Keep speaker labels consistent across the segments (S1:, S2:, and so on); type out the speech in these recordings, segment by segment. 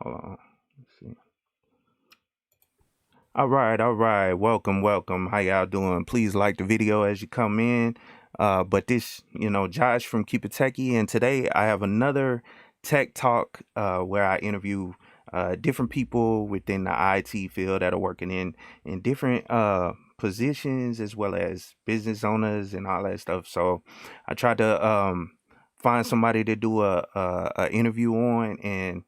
S1: Hold on. Let's see. All right. Welcome. How y'all doing? Please like the video as you come in. But this, Josh from KeepItTechie, and today I have another tech talk where I interview different people within the IT field that are working in different positions as well as business owners and all that stuff. So I tried to find somebody to do a interview on, and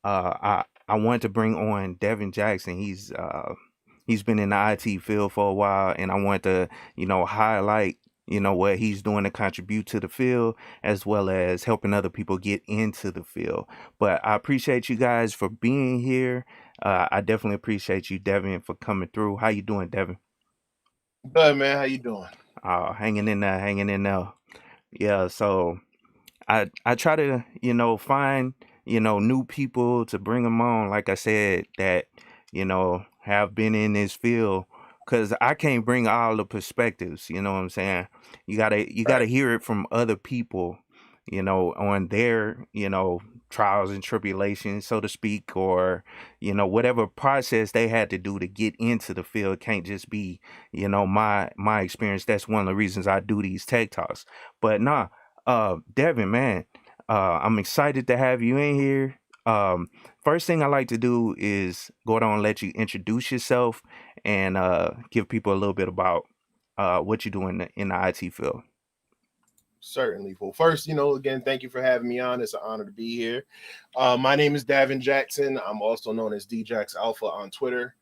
S1: I wanted to bring on Davin Jackson. He's been in the IT field for a while, and I want to, highlight, what he's doing to contribute to the field as well as helping other people get into the field. But I appreciate you guys for being here. I definitely appreciate you, Devin, for coming through. How you doing, Devin?
S2: Good man, how you doing?
S1: Hanging in there, hanging in there. Yeah, so I try to, find, new people to bring them on, like I said, that, have been in this field, because I can't bring all the perspectives, you know what I'm saying? You gotta
S2: Right.
S1: hear it from other people, on their, trials and tribulations, so to speak, or, whatever process they had to do to get into the field. It can't just be, my experience. That's one of the reasons I do these tech talks. But nah, Devin, man, I'm excited to have you in here. First thing I like to do is go down and let you introduce yourself and give people a little bit about what you do in the IT field.
S2: Certainly. Well, first, again, thank you for having me on. It's an honor to be here. My name is Davin Jackson. I'm also known as DJax Alpha on Twitter.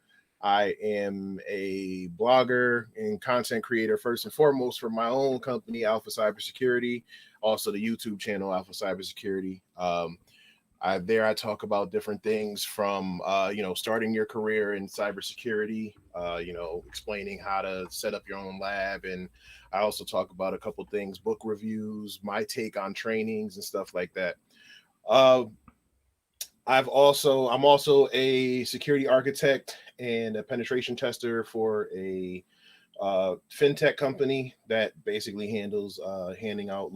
S2: I am a blogger and content creator, first and foremost, for my own company, Alpha Cybersecurity, also the YouTube channel, Alpha Cybersecurity. I talk about different things from starting your career in cybersecurity, explaining how to set up your own lab, and I also talk about a couple things, book reviews, my take on trainings and stuff like that. Uh, I'm also a security architect and a penetration tester for a fintech company that basically handles handing out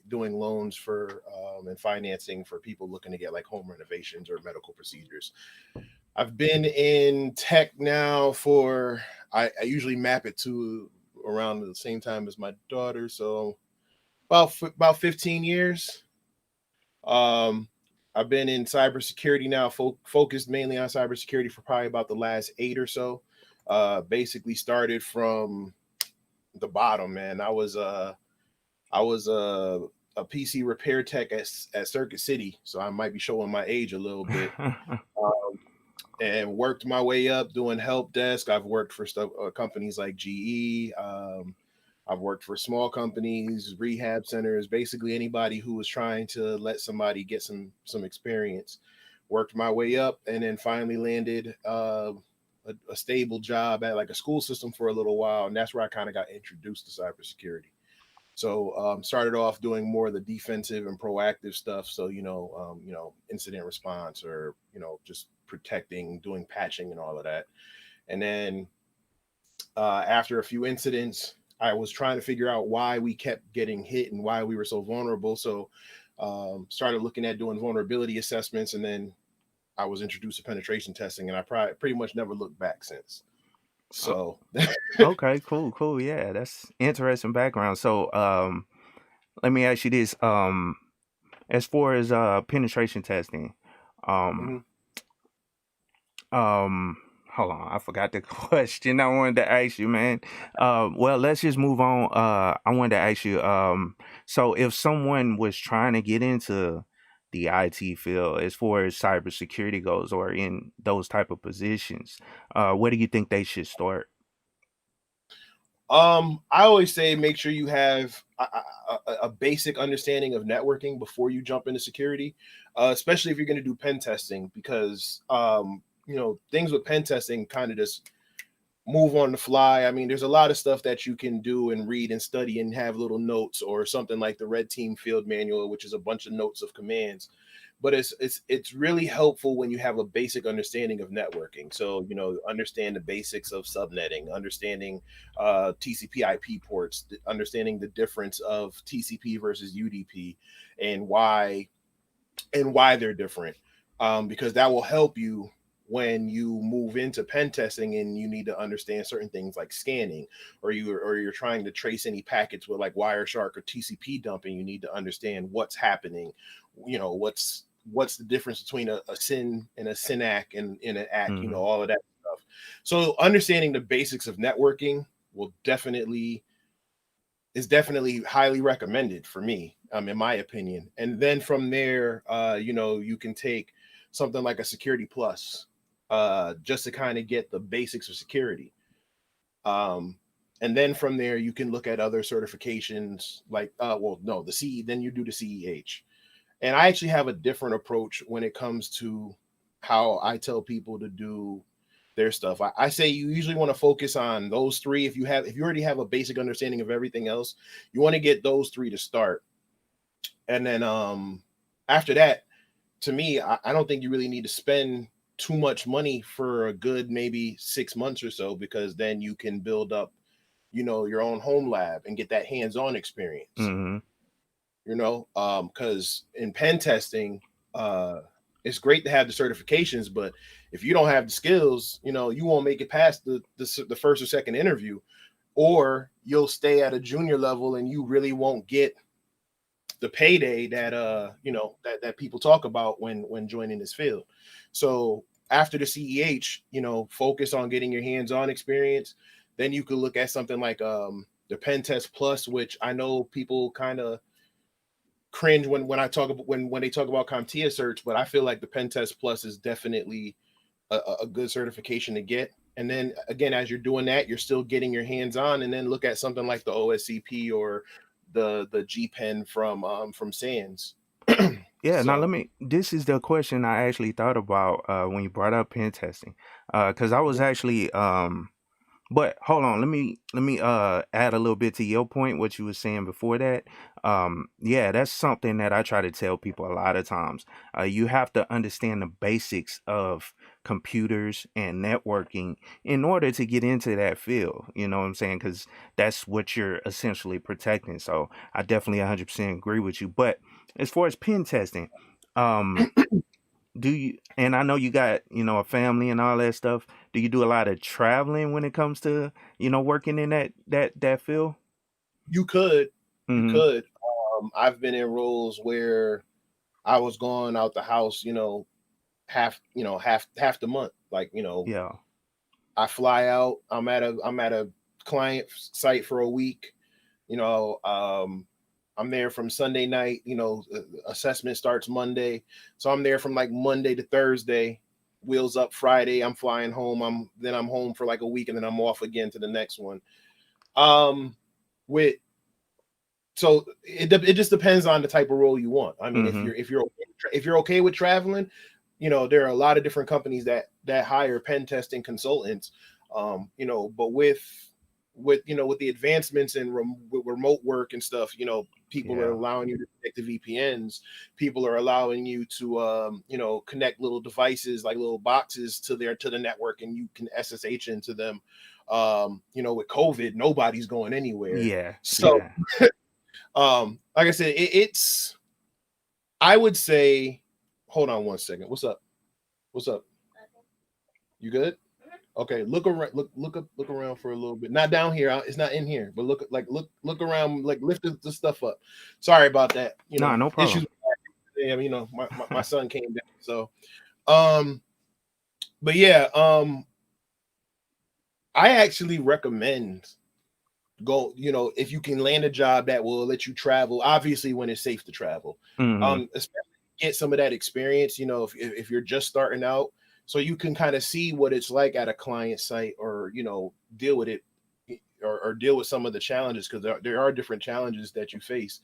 S2: doing loans for and financing for people looking to get like home renovations or medical procedures. I've been in tech now for I usually map it to around the same time as my daughter, so about 15 years. Um, I've been in cybersecurity now, focused mainly on cybersecurity for probably about the last 8 or so. Basically started from the bottom, man. I was a PC repair tech at Circuit City, so I might be showing my age a little bit. Um, and worked my way up doing help desk. I've worked for stuff companies like GE. I've worked for small companies, rehab centers, basically anybody who was trying to let somebody get some experience. Worked my way up, and then finally landed a stable job at like a school system for a little while, and that's where I kind of got introduced to cybersecurity. So started off doing more of the defensive and proactive stuff. So incident response or just protecting, doing patching and all of that. And then after a few incidents, I was trying to figure out why we kept getting hit and why we were so vulnerable. So started looking at doing vulnerability assessments, and then I was introduced to penetration testing, and I pretty much never looked back since.
S1: O-
S2: So
S1: okay, cool. Yeah, that's interesting background. So, let me ask you this: as far as penetration testing, um,
S2: mhm.
S1: Um, hold on, I forgot the question I wanted to ask you, man. Well, let's just move on. I wanted to ask you, so if someone was trying to get into the IT field as far as cybersecurity goes, or in those type of positions, where do you think they should start?
S2: I always say make sure you have a basic understanding of networking before you jump into security, especially if you're going to do pen testing, because things with pen testing kind of just move on the fly. I mean, there's a lot of stuff that you can do and read and study and have little notes or something like the Red Team Field Manual, which is a bunch of notes of commands. But it's really helpful when you have a basic understanding of networking. So understand the basics of subnetting, understanding TCP/IP ports, understanding the difference of TCP versus UDP, and why they're different. because that will help you when you move into pen testing and you need to understand certain things like scanning, or you're trying to trace any packets with like Wireshark or TCP dumping. You need to understand what's happening. What's the difference between a SYN and a SYNAC and in an ACK,
S1: Mm-hmm.
S2: all of that stuff. So understanding the basics of networking will definitely highly recommended for me, in my opinion. And then from there, you can take something like a Security Plus, just to kind of get the basics of security. Um, and then from there, you can look at other certifications like, well, no, the CE. Then you do the CEH. And I actually have a different approach when it comes to how I tell people to do their stuff. I say you usually want to focus on those three. If you already have a basic understanding of everything else, you want to get those three to start. And then after that, to me, I don't think you really need to spend too much money for a good maybe 6 months or so, because then you can build up, your own home lab and get that hands-on experience.
S1: Mm-hmm.
S2: Because in pen testing, uh it's great to have the certifications, but if you don't have the skills, you won't make it past the first or second interview, or you'll stay at a junior level and you really won't get the payday that that people talk about when joining this field. So after the CEH, focus on getting your hands-on experience. Then you could look at something like the pen test plus, which I know people kind of cringe when I talk about when they talk about CompTIA search, but I feel like the Pen Test Plus is definitely a good certification to get. And then again, as you're doing that, you're still getting your hands on, and then look at something like the OSCP or the G Pen from Sands.
S1: Yeah, now
S2: So
S1: this is the question I actually thought about when you brought up pen testing. Because I was actually but hold on, let me add a little bit to your point, what you were saying before that. Yeah, that's something that I try to tell people a lot of times. You have to understand the basics of computers and networking in order to get into that field. You know what I'm saying? Because that's what you're essentially protecting. So I definitely 100% agree with you. But as far as pen testing, um, do you, and I know you got, a family and all that stuff. Do you do a lot of traveling when it comes to, working in that field?
S2: you could you
S1: Mhm.
S2: could. I've been in roles where I was going out the house, half the month. Like,
S1: Yeah.
S2: I fly out. I'm at a client site for a week. You know, I'm there from Sunday night. Assessment starts Monday, so I'm there from like Monday to Thursday. Wheels up Friday. I'm flying home. I'm home for like a week, and then I'm off again to the next one. Um, with so it just depends on the type of role you want. I mean, if
S1: Mhm.
S2: you're if you're if you're okay with traveling, there are a lot of different companies that hire pen testing consultants. But with the advancements in with remote work and stuff, people are
S1: Yeah.
S2: allowing you to connect to VPNs. People are allowing you to connect little devices like little boxes to the network, and you can SSH into them. With COVID, nobody's going anywhere.
S1: Yeah.
S2: So
S1: Yeah.
S2: like I said, I would say, hold on one second. What's up? What's up? You good? Okay, look around, look around for a little bit. Not down here. It's not in here, but look around, like lift the stuff up. Sorry about that.
S1: Nah, no
S2: Issues.
S1: problem.
S2: Yeah, my son came down. So, um, but yeah, I actually recommend go. If you can land a job that will let you travel, obviously when it's safe to travel.
S1: Mhm.
S2: Especially get some of that experience. If you're just starting out, so you can kind of see what it's like at a client site, or deal with it, or deal with some of the challenges, because there are different challenges that you face.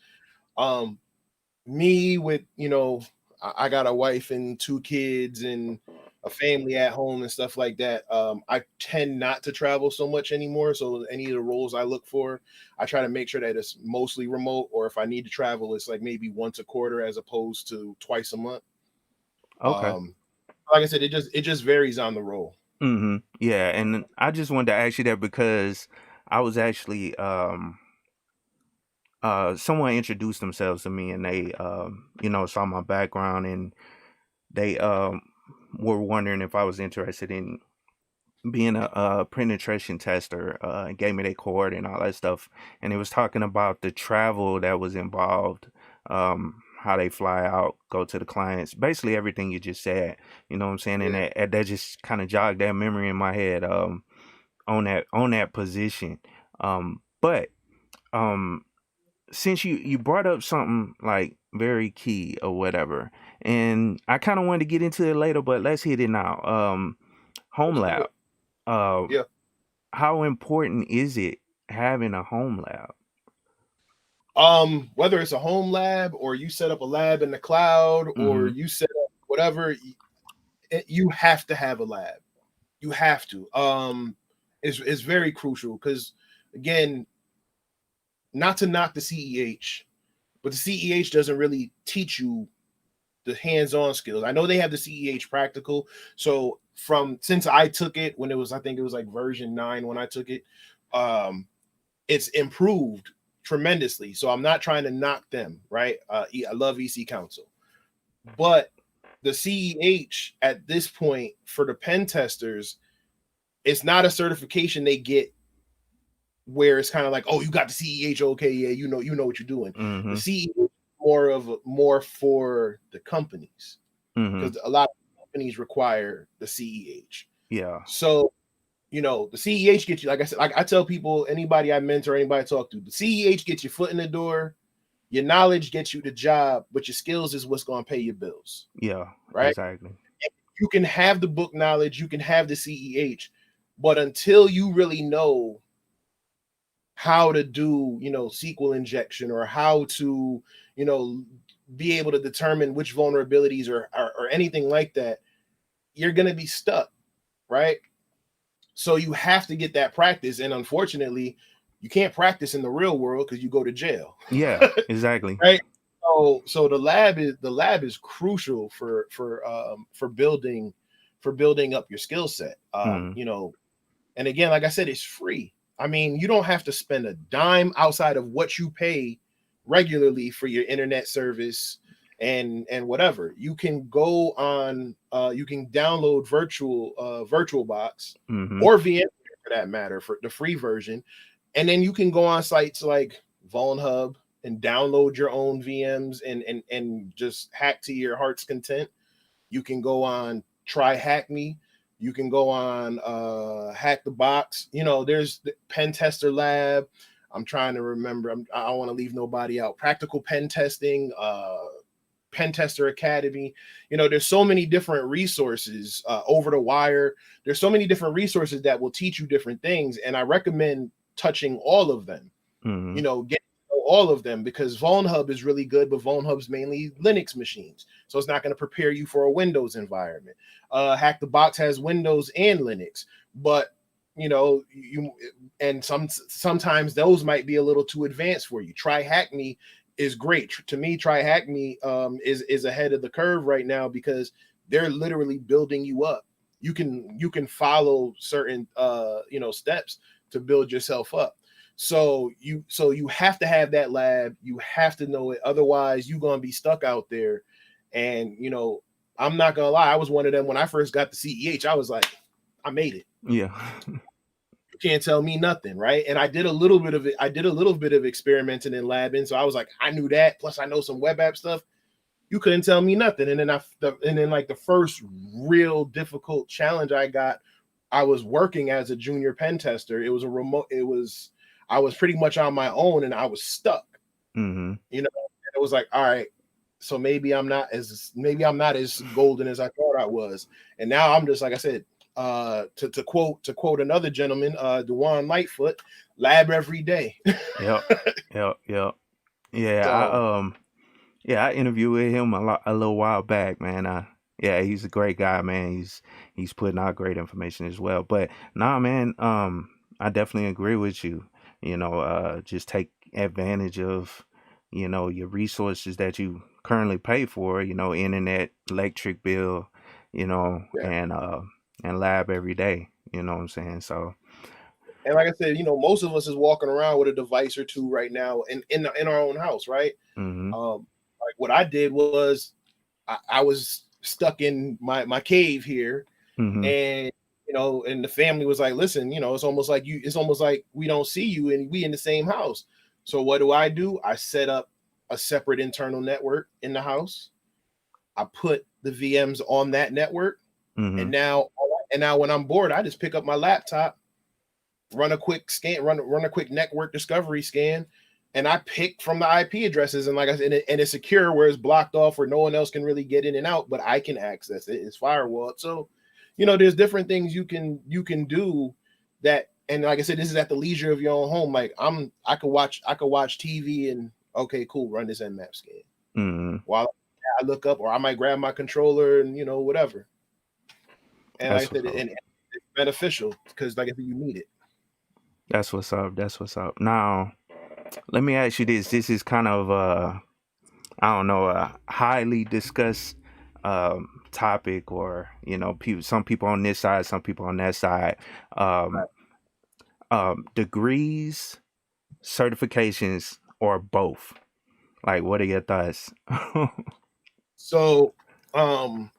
S2: Um, Me with I got a wife and two kids and a family at home and stuff like that. I tend not to travel so much anymore, so any of the roles I look for, I try to make sure that it's mostly remote, or if I need to travel, it's like maybe once a quarter as opposed to twice a month.
S1: Okay.
S2: um like I said, it just varies on the role.
S1: Mhm. Yeah, and I just wanted to ask you that because I was actually someone introduced themselves to me and they saw my background, and they were wondering if I was interested in being a penetration tester, and gave me their cord and all that stuff. And it was talking about the travel that was involved, how they fly out, go to the clients, basically everything you just said. You know what I'm saying? And
S2: Yeah.
S1: that just kind of jogged that memory in my head, on that position. But um, since you brought up something like very key or whatever, and I kind of wanted to get into it later, but let's hit it now. Home
S2: Let's do
S1: lab.
S2: it.
S1: Uh,
S2: Yeah.
S1: how important is it having a home lab?
S2: Whether it's a home lab or you set up a lab in the cloud or
S1: Mm-hmm.
S2: you set up whatever, you have to have a lab. You have to. It's very crucial because again, not to knock the CEH, but the CEH doesn't really teach you the hands-on skills. I know they have the CEH practical. So since I took it when it was, I think it was like version 9 when I took it, it's improved tremendously. So I'm not trying to knock them, right? I love EC Council, but the CEH at this point for the pen testers, it's not a certification they get where it's kind of like, oh, you got the CEH, okay, yeah, you know what you're doing. The
S1: Mm-hmm.
S2: CEH is more for the companies
S1: Mm-hmm.
S2: because a lot of companies require the CEH.
S1: Yeah.
S2: So the CEH gets you, like I said, like I tell people, anybody I mentor, anybody I talk to, the CEH gets your foot in the door. Your knowledge gets you the job, but your skills is what's going to pay your bills,
S1: Yeah.
S2: right?
S1: Exactly.
S2: You can have the book knowledge, you can have the CEH, but until you really know how to do, SQL injection or how to, be able to determine which vulnerabilities or anything like that, you're going to be stuck, right? So you have to get that practice. And unfortunately, you can't practice in the real world because you go to jail.
S1: Yeah. Exactly.
S2: Right. So the lab is crucial for building up your skill set.
S1: Mm-hmm.
S2: And again, like I said, it's free. I mean, you don't have to spend a dime outside of what you pay regularly for your internet service and whatever. You can go on you can download VirtualBox
S1: Mm-hmm.
S2: or VM for that matter, for the free version, and then you can go on sites like VulnHub and download your own VMs and just hack to your heart's content. You can go on Try Hack Me. You can go on Hack the Box. There's the Pen Tester Lab. I'm trying to remember. I don't want to leave nobody out. Practical Pen Testing, Pen Tester Academy. There's so many different resources, Over the Wire. There's so many different resources that will teach you different things, and I recommend touching all of them.
S1: Mm-hmm.
S2: Get all of them because VulnHub is really good, but VulnHub's mainly Linux machines, so it's not going to prepare you for a Windows environment. Hack the Box has Windows and Linux, but you and sometimes those might be a little too advanced for you. Try Hack Me is great to me. Try Hack Me is ahead of the curve right now because they're literally building you up. You can follow certain steps to build yourself up. So you have to have that lab. You have to know it. Otherwise, you're gonna be stuck out there. And I'm not gonna lie. I was one of them when I first got the CEH. I was like, I made it.
S1: Yeah.
S2: You can't tell me nothing, right? And I did a little bit of it. I did a little bit of experimenting and labbing. So I was like, I knew that. Plus, I know some web app stuff. You couldn't tell me nothing. And then like the first real difficult challenge I got, I was working as a junior pen tester. It was a remote. I was pretty much on my own and I was stuck.
S1: Mm-hmm.
S2: And it was like, all right, so maybe I'm not as golden as I thought I was. And now I'm just, like I said, to quote another gentleman, Dewan Lightfoot, lab every day.
S1: Yep. Yep. Yep. Yeah.
S2: So
S1: I interviewed with him a little while back, man. Yeah, he's a great guy, man. He's putting out great information as well. But nah, man, I definitely agree with you. Just take advantage of, your resources that you currently pay for, internet, electric bill,
S2: yeah.
S1: and lab every day. You know what I'm saying? So,
S2: And like I said, most of us is walking around with a device or two right now in our own house, right?
S1: mm-hmm.
S2: Like what I did was I was stuck in my cave here,
S1: Mm-hmm.
S2: and and the family was like, listen, it's almost like we don't see you and we in the same house. So what do? I set up a separate internal network in the house. I put the VMs on that network,
S1: Mm-hmm.
S2: and now when I'm bored, I just pick up my laptop, run a quick scan, run a quick network discovery scan, and I pick from the IP addresses, and like I said, and it's secure where it's blocked off where no one else can really get in and out, but I can access it. It's firewalled. So, there's different things you can do that, and like I said, this is at the leisure of your own home. Like I could watch TV and okay, cool, run this Nmap scan
S1: Mm-hmm.
S2: while I look up, or I might grab my controller and whatever. And like
S1: That's
S2: I
S1: what's
S2: said,
S1: up.
S2: and it's beneficial because like I said, you need it.
S1: That's what's up. That's what's up. Now, let me ask you this. This is kind of I don't know, a highly discussed topic, or people. Some people on this side, some people on that side. Um, Degrees, certifications, or both. Like, what are your thoughts?
S2: So, and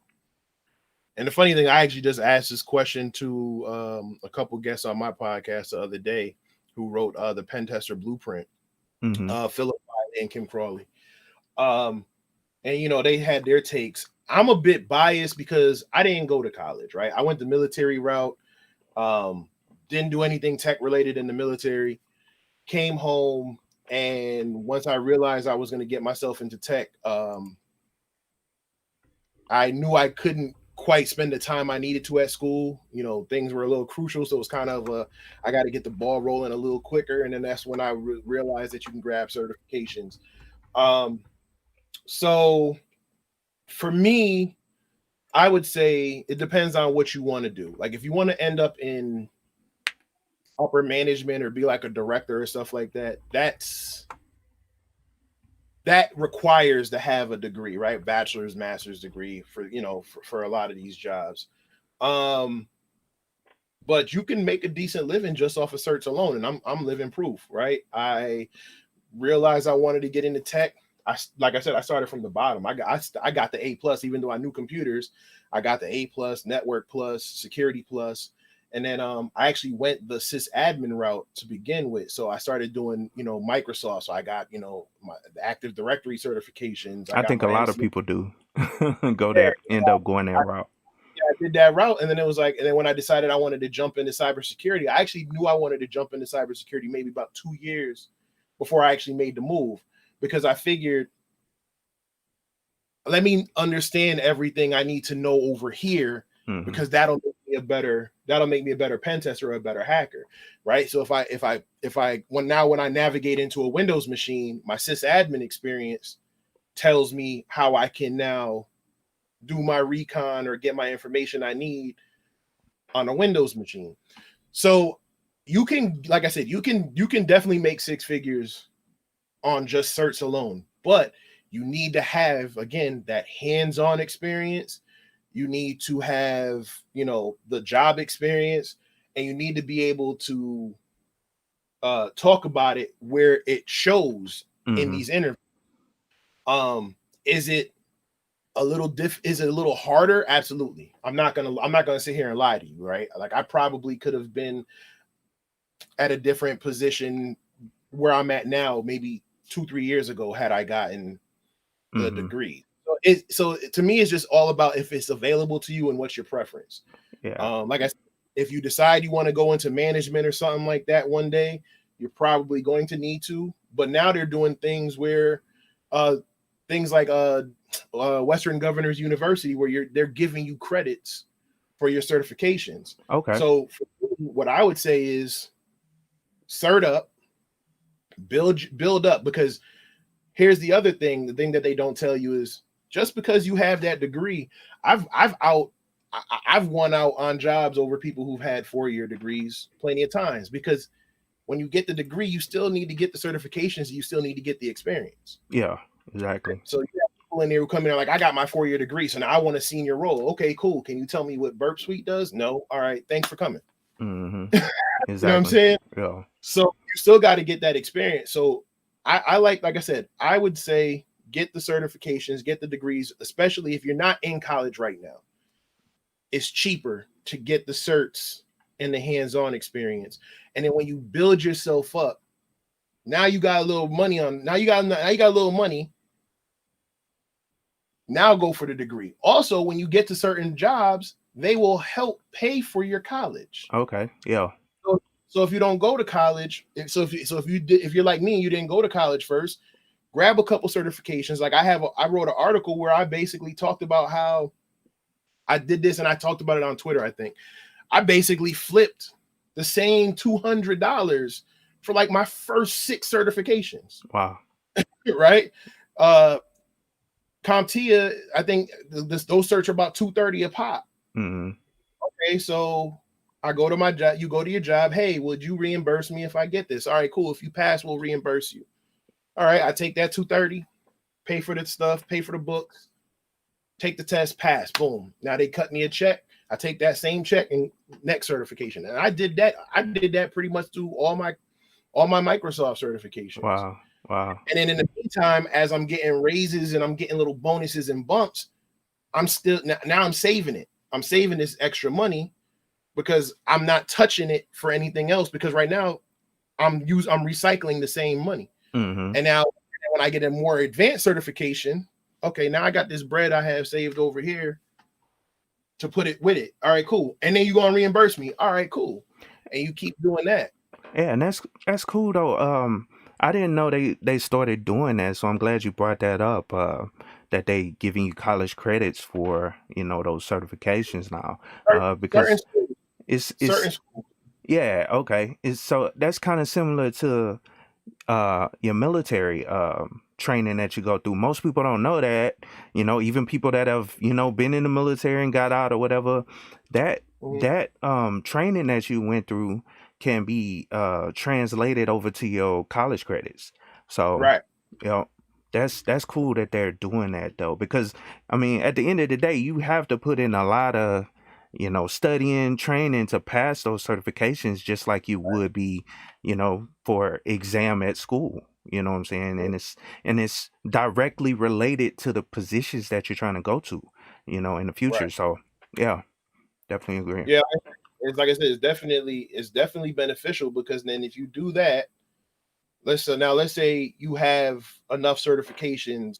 S2: the funny thing, I actually just asked this question to a couple guests on my podcast the other day who wrote the Pen Tester Blueprint,
S1: Mm-hmm.
S2: Philip Wiley and Kim Crawley. And they had their takes. I'm a bit biased because I didn't go to college, right? I went the military route, didn't do anything tech related in the military, came home, and once I realized I was going to get myself into tech, I knew I couldn't quite spend the time I needed to at school. Things were a little crucial, so it was kind of I got to get the ball rolling a little quicker, and then that's when I realized that you can grab certifications. So for me, I would say it depends on what you want to do. Like if you want to end up in upper management or be like a director or stuff like that, that requires to have a degree, right? Bachelor's, master's degree for a lot of these jobs. But you can make a decent living just off of certs alone, and I'm living proof, right? I realized I wanted to get into tech. Like I said, I started from the bottom. I got the A+, even though I knew computers. I got the A+, network plus, security plus, and then I actually went the sysadmin route to begin with. So I started doing Microsoft. So I got my the Active Directory certifications. I
S1: I
S2: got
S1: think a
S2: my
S1: lot of
S2: MC.
S1: people do go
S2: Yeah,
S1: that end up going that route.
S2: I did that route, and then it was like, and then when I decided I wanted to jump into cybersecurity, I actually knew I wanted to jump into cybersecurity maybe about 2 years before I actually made the move, because I figured, let me understand everything I need to know over here,
S1: Mm-hmm.
S2: because that'll make me a better pen tester or a better hacker, right? So when I navigate into a Windows machine, my sysadmin experience tells me how I can now do my recon or get my information I need on a Windows machine. So you can, like I said, you can definitely make six figures on just certs alone, but you need to have, again, that hands-on experience. You need to have, the job experience, and you need to be able to talk about it where it shows in
S1: Mm-hmm.
S2: these interviews. Is it is it a little harder? Absolutely. I'm not gonna sit here and lie to you, right? Like I probably could have been at a different position where I'm at now, maybe 2-3 years ago, had I gotten the
S1: Mm-hmm.
S2: degree. So to me, it's just all about if it's available to you and what's your preference.
S1: Yeah.
S2: Like I said, if you decide you want to go into management or something like that one day, you're probably going to need to. But now they're doing things where, things like Western Governors University, where they're giving you credits for your certifications.
S1: Okay.
S2: So what I would say is cert up, build up, because here's the other thing. The thing that they don't tell you is just because you have that degree, I've won out on jobs over people who've had 4-year degrees plenty of times, because when you get the degree, you still need to get the certifications. You still need to get the experience.
S1: Yeah. Exactly.
S2: So you have people in there who come in like, I got my 4-year degree, so now I want a senior role. Okay, cool. Can you tell me what Burp Suite does? No. All right. Thanks for coming.
S1: Mm-hmm.
S2: You know what I'm
S1: Exactly.
S2: saying?
S1: Yeah.
S2: So you still got to get that experience. So I like I said, I would say get the certifications, get the degrees, especially if you're not in college right now. It's cheaper to get the certs and the hands-on experience. And then when you build yourself up, now you got a little money now you got a little money. Now go for the degree. Also, when you get to certain jobs, they will help pay for your college.
S1: Okay. Yeah.
S2: So if you don't go to college, if you're like me, you didn't go to college first, grab a couple certifications. Like I wrote an article where I basically talked about how I did this, and I talked about it on Twitter. I think I basically flipped the same $200 for like my first 6 certifications.
S1: Wow.
S2: Right? CompTIA, I think those certs are about $230 a pop.
S1: Mm-hmm.
S2: Okay, so I go to my job. You go to your job. Hey, would you reimburse me if I get this? All right, cool. If you pass, we'll reimburse you. All right, I take that $230, pay for the stuff, pay for the books, take the test, pass. Boom. Now they cut me a check. I take that same check and next certification. And I did that. I did that pretty much through all my Microsoft certifications.
S1: Wow. Wow.
S2: And then in the meantime, as I'm getting raises and I'm getting little bonuses and bumps, I'm still now I'm saving it. I'm saving this extra money because I'm not touching it for anything else, because right now I'm recycling the same money.
S1: Mm-hmm.
S2: And now when I get a more advanced certification, okay, now I got this bread I have saved over here to put it with it. All right, cool. And then you're gonna reimburse me. All right, cool. And you keep doing that.
S1: Yeah, and that's cool though. I didn't know they started doing that, so I'm glad you brought that up. That they giving you college credits for those certifications now. Because it's
S2: certain schools.
S1: yeah, okay. So that's kind of similar to your military training that you go through. Most people don't know that. Even people that have been in the military and got out or whatever, that training that you went through can be translated over to your college credits. So
S2: right.
S1: That's cool that they're doing that though, because I mean at the end of the day you have to put in a lot of studying, training to pass those certifications, just like you would be for exam at school. You know what I'm saying? And it's directly related to the positions that you're trying to go to in the future.
S2: Right.
S1: So yeah, definitely agree.
S2: Yeah, it's like I said, it's definitely beneficial, because then if you do that, let's say you have enough certifications.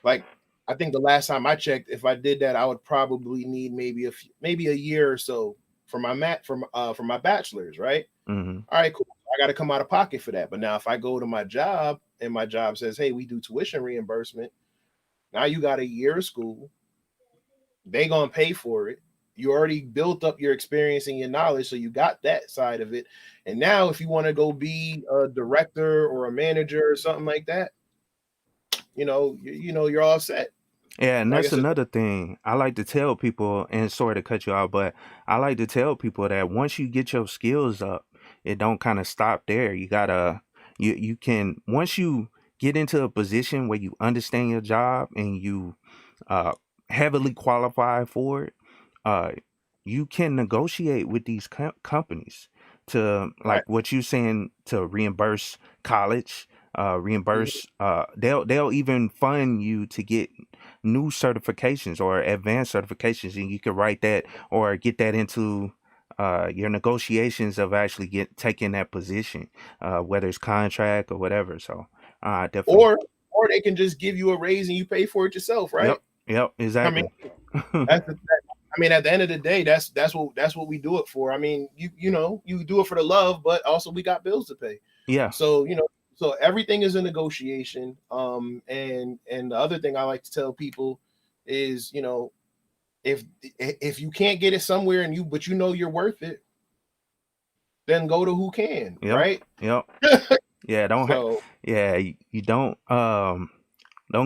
S2: Like I think the last time I checked, if I did that, I would probably need maybe a year or so for my bachelor's, right?
S1: Mm-hmm.
S2: All right, cool. I got to come out of pocket for that. But now if I go to my job and my job says, hey, we do tuition reimbursement, now you got a year of school. They gonna pay for it. You already built up your experience and your knowledge, so you got that side of it. And now if you want to go be a director or a manager or something like that, you're all set.
S1: Yeah, and
S2: Like I
S1: that's
S2: said,
S1: another thing I like to tell people, and sorry to cut you out, but I like to tell people that once you get your skills up, it don't kind of stop there. You gotta, you can, once you get into a position where you understand your job and you uh, heavily qualify for it, uh, you can negotiate with these companies to,
S2: right.
S1: like what you saying, to reimburse college,
S2: Mhm.
S1: reimburse. They'll even fund you to get new certifications or advanced certifications, and you can write that or get that into your negotiations of actually taking that position, whether it's contract or whatever. So definitely.
S2: Or they can just give you a raise and you pay for it yourself, right?
S1: Yep,
S2: I mean,
S1: exactly.
S2: that's I mean, at the end of the day, that's what we do it for. I mean, you do it for the love, but also we got bills to pay.
S1: Yeah.
S2: So so everything is a negotiation. And the other thing I like to tell people is, if you can't get it somewhere but you're worth it, then go to who can,
S1: Yep.
S2: right?
S1: Yep. Yeah.
S2: So
S1: Yeah. You don't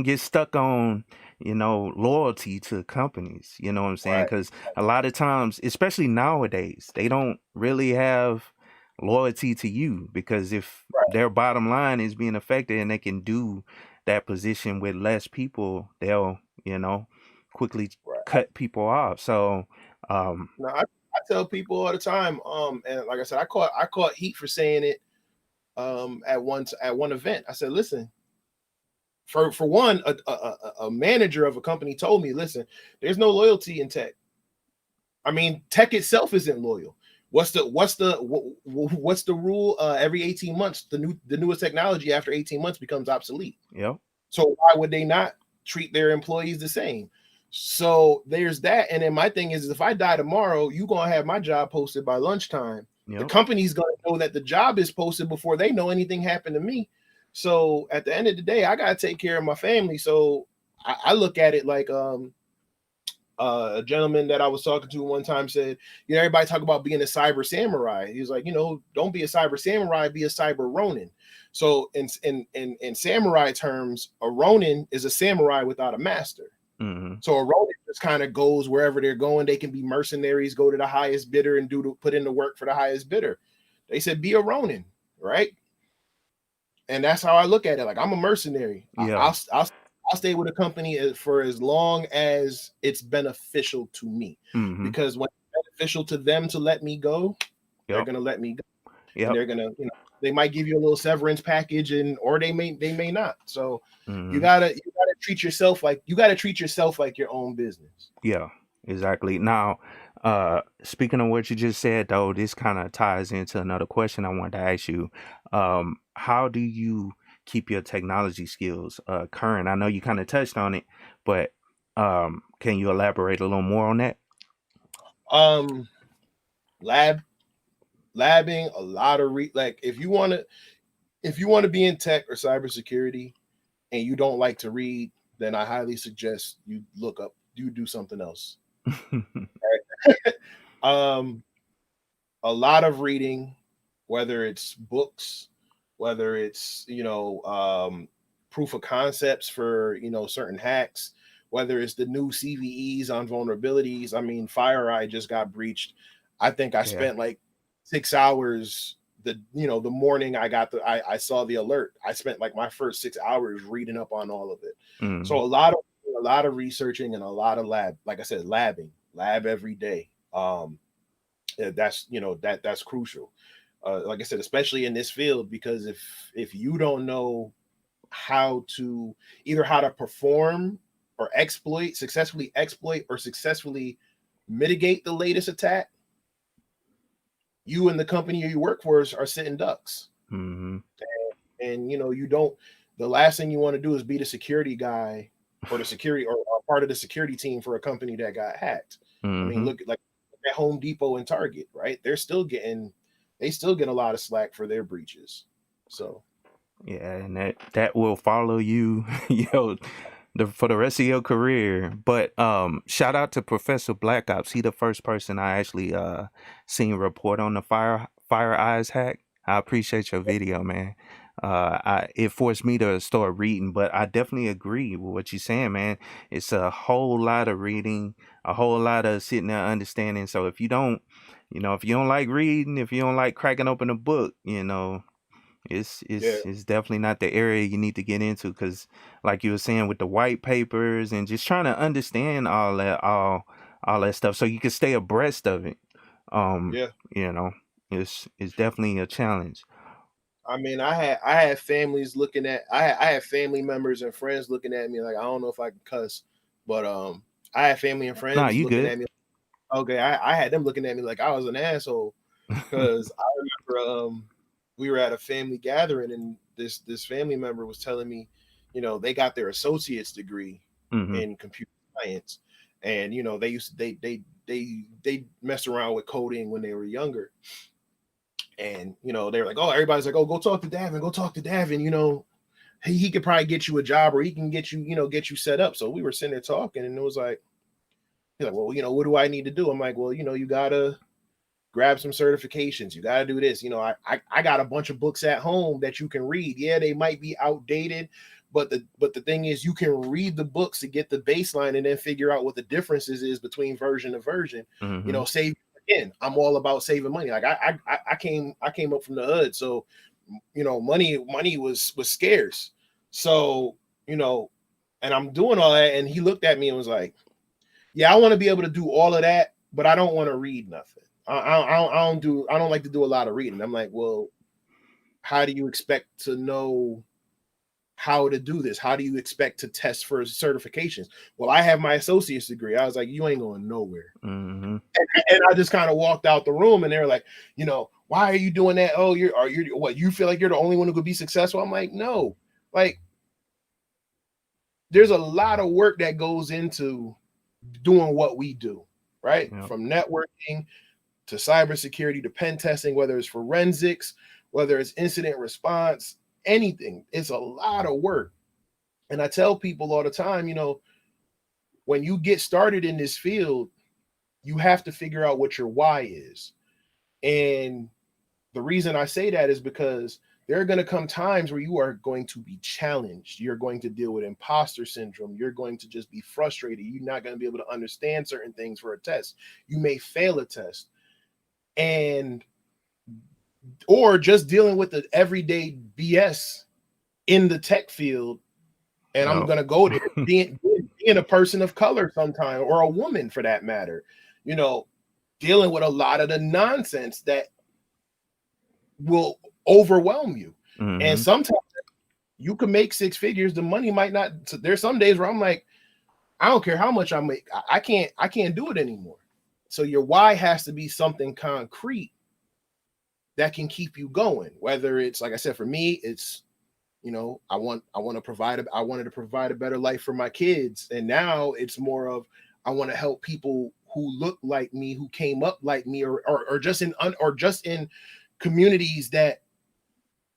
S1: get stuck on loyalty to companies. You know what I'm saying?
S2: right,
S1: Because a lot of times, especially nowadays, they don't really have loyalty to you, because if
S2: right,
S1: their bottom line is being affected and they can do that position with less people, they'll quickly
S2: right.
S1: cut people off. So
S2: Now I tell people all the time, and like I said, I caught heat for saying it at one event. I said, listen, for one, a manager of a company told me, listen, there's no loyalty in tech. I mean, tech itself isn't loyal. What's the rule? Every 18 months, the newest technology after 18 months becomes obsolete.
S1: Yep.
S2: So why would they not treat their employees the same? So there's that. And then my thing is if I die tomorrow, you're gonna have my job posted by lunchtime. The
S1: Yep.
S2: company's gonna know that the job is posted before they know anything happened to me. So at the end of the day, I gotta take care of my family. So I look at it like a gentleman that I was talking to one time said, you know, everybody talk about being a cyber samurai. He was like, you know, don't be a cyber samurai, be a cyber ronin. So in samurai terms, a ronin is a samurai without a master.
S1: Mm-hmm.
S2: So a ronin just kind of goes wherever they're going. They can be mercenaries, go to the highest bidder and put in the work for the highest bidder. They said, be a ronin, right? And that's how I look at it. Like, I'm a mercenary.
S1: Yeah.
S2: I'll stay with a company for as long as it's beneficial to me.
S1: Mm-hmm.
S2: Because when it's beneficial to them to let me go, they're gonna let me go.
S1: Yep.
S2: And they're gonna, you know, they might give you a little severance package, or they may not. So you gotta treat yourself like your own business.
S1: Yeah, exactly. Now, speaking of what you just said, though, this kind of ties into another question I wanted to ask you. How do you keep your technology skills current? I know you kind of touched on it, but can you elaborate a little more on that?
S2: Labbing, a lot of like if you want to be in tech or cybersecurity and you don't like to read, then I highly suggest you do something else. A lot of reading, whether it's books, whether it's, you know, proof of concepts for, you know, certain hacks, whether it's the new CVEs on vulnerabilities. I mean, FireEye just got breached. I think I spent like 6 hours the morning I saw the alert. I spent like my first 6 hours reading up on all of it. So a lot of researching and a lot of like I said, lab every day. That's, you know, that's crucial. Like I said, especially in this field, because if you don't know how to perform or successfully exploit or successfully mitigate the latest attack, you and the company you work for are sitting ducks. And you know, the last thing you want to do is be the security guy or the security or part of the security team for a company that got hacked. I mean, look at Home Depot and Target, right? They still get a lot of slack for their breaches. So
S1: yeah, and that will follow you, you know, for the rest of your career. But shout out to Professor Black Ops. He the first person I actually seen report on the FireEye hack. I appreciate your video, man. It forced me to start reading, but I definitely agree with what you're saying, man. It's a whole lot of reading, a whole lot of sitting there understanding. So if you don't like reading, if you don't like cracking open a book, you know, it's definitely not the area you need to get into, because like you were saying with the white papers and just trying to understand all that stuff so you can stay abreast of it. You know, it's definitely a challenge.
S2: I mean, I had families looking at I had family members and friends looking at me like, I don't know if I can cuss, but I had family and
S1: Nah,
S2: friends
S1: you
S2: looking
S1: good.
S2: at me. Okay, I had them looking at me like I was an asshole, because I remember we were at a family gathering and this family member was telling me, you know, they got their associate's degree in computer science, and you know they messed around with coding when they were younger. And you know, they're like, oh, everybody's like, oh, go talk to Davin. You know, he could probably get you a job, or he can get you set up. So we were sitting there talking, and it was like, he's like, well, you know, what do I need to do? I'm like, well, you know, you gotta grab some certifications. You gotta do this. You know, I got a bunch of books at home that you can read. Yeah, they might be outdated, but the thing is, you can read the books to get the baseline and then figure out what the differences is between version to version. You know, save. Again, I'm all about saving money. Like I came up from the hood, so you know, money was scarce. So you know, and I'm doing all that, and he looked at me and was like, "Yeah, I want to be able to do all of that, but I don't want to read nothing. I don't like to do a lot of reading." I'm like, "Well, how do you expect to know how to do this. How do you expect to test for certifications? Well, I have my associate's degree. I was like, you ain't going nowhere.
S1: Mm-hmm.
S2: And I just kind of walked out the room, and they were like, why are you doing that? Oh, you feel like you're the only one who could be successful? I'm like, no, like there's a lot of work that goes into doing what we do, right?
S1: Yep.
S2: From networking to cybersecurity to pen testing, whether it's forensics, whether it's incident response, anything. It's a lot of work. And I tell people all the time, when you get started in this field, you have to figure out what your why is. And the reason I say that is because there are going to come times where you are going to be challenged. You're going to deal with imposter syndrome. You're going to just be frustrated. You're not going to be able to understand certain things for a test. You may fail a test. Or just dealing with the everyday BS in the tech field. And I'm
S1: Yep.
S2: going to go there being a person of color sometime, or a woman for that matter, dealing with a lot of the nonsense that will overwhelm you.
S1: Mm-hmm.
S2: And sometimes you can make six figures. The money might not. So there's some days where I'm like, I don't care how much I make. I can't do it anymore. So your why has to be something concrete that can keep you going. Whether it's, like I said, for me, it's, I wanted to provide a better life for my kids. And now it's more of, I want to help people who look like me, who came up like me, or just in communities that